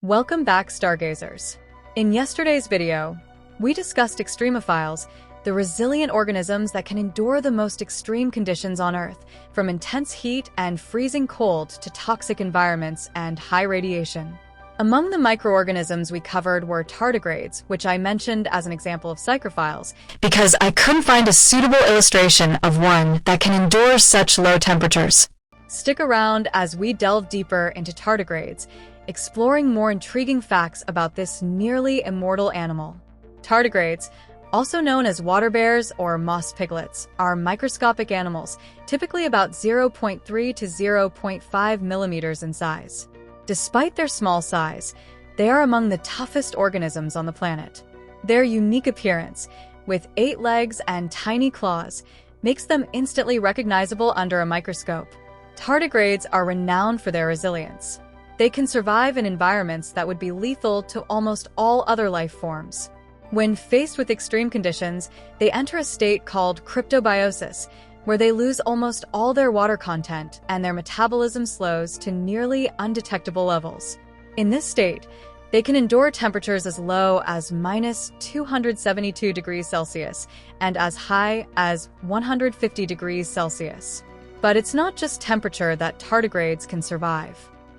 Welcome back, stargazers. In yesterday's video, we discussed extremophiles, the resilient organisms that can endure the most extreme conditions on Earth, from intense heat and freezing cold to toxic environments and high radiation. Among the microorganisms we covered were tardigrades, which I mentioned as an example of psychrophiles, because I couldn't find a suitable illustration of one that can endure such low temperatures. Stick around as we delve deeper into tardigrades, exploring more intriguing facts about this nearly immortal animal. Tardigrades, also known as water bears or moss piglets, are microscopic animals, typically about 0.3 to 0.5 millimeters in size. Despite their small size, they are among the toughest organisms on the planet. Their unique appearance, with 8 legs and tiny claws, makes them instantly recognizable under a microscope. Tardigrades are renowned for their resilience. They can survive in environments that would be lethal to almost all other life forms. When faced with extreme conditions, they enter a state called cryptobiosis, where they lose almost all their water content and their metabolism slows to nearly undetectable levels. In this state, they can endure temperatures as low as minus 272 degrees Celsius and as high as 150 degrees Celsius. But it's not just temperature that tardigrades can survive.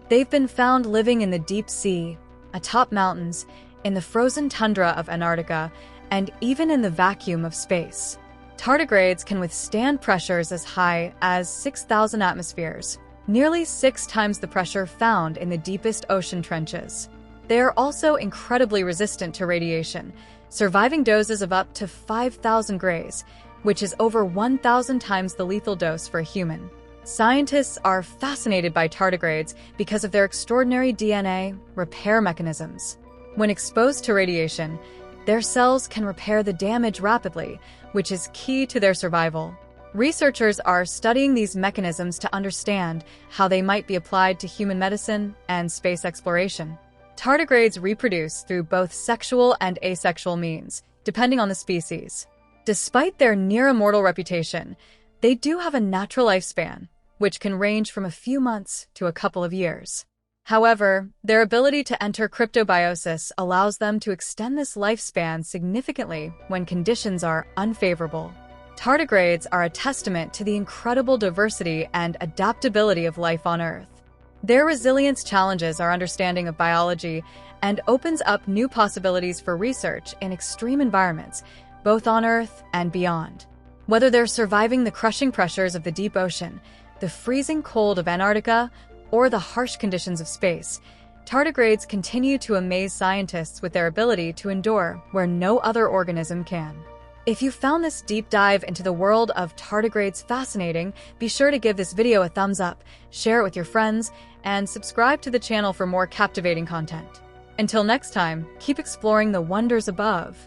They've been found living in the deep sea, atop mountains, in the frozen tundra of Antarctica, and even in the vacuum of space. Tardigrades can withstand pressures as high as 6,000 atmospheres, nearly 6 times the pressure found in the deepest ocean trenches. They are also incredibly resistant to radiation, surviving doses of up to 5,000 grays, which is over 1,000 times the lethal dose for a human. Scientists are fascinated by tardigrades because of their extraordinary DNA repair mechanisms. When exposed to radiation, their cells can repair the damage rapidly, which is key to their survival. Researchers are studying these mechanisms to understand how they might be applied to human medicine and space exploration. Tardigrades reproduce through both sexual and asexual means, depending on the species. Despite their near-immortal reputation, they do have a natural lifespan, which can range from a few months to a couple of years. However, their ability to enter cryptobiosis allows them to extend this lifespan significantly when conditions are unfavorable. Tardigrades are a testament to the incredible diversity and adaptability of life on Earth. Their resilience challenges our understanding of biology and opens up new possibilities for research in extreme environments, both on Earth and beyond. Whether they're surviving the crushing pressures of the deep ocean, the freezing cold of Antarctica, or the harsh conditions of space, tardigrades continue to amaze scientists with their ability to endure where no other organism can. If you found this deep dive into the world of tardigrades fascinating, be sure to give this video a thumbs up, share it with your friends, and subscribe to the channel for more captivating content. Until next time, keep exploring the wonders above.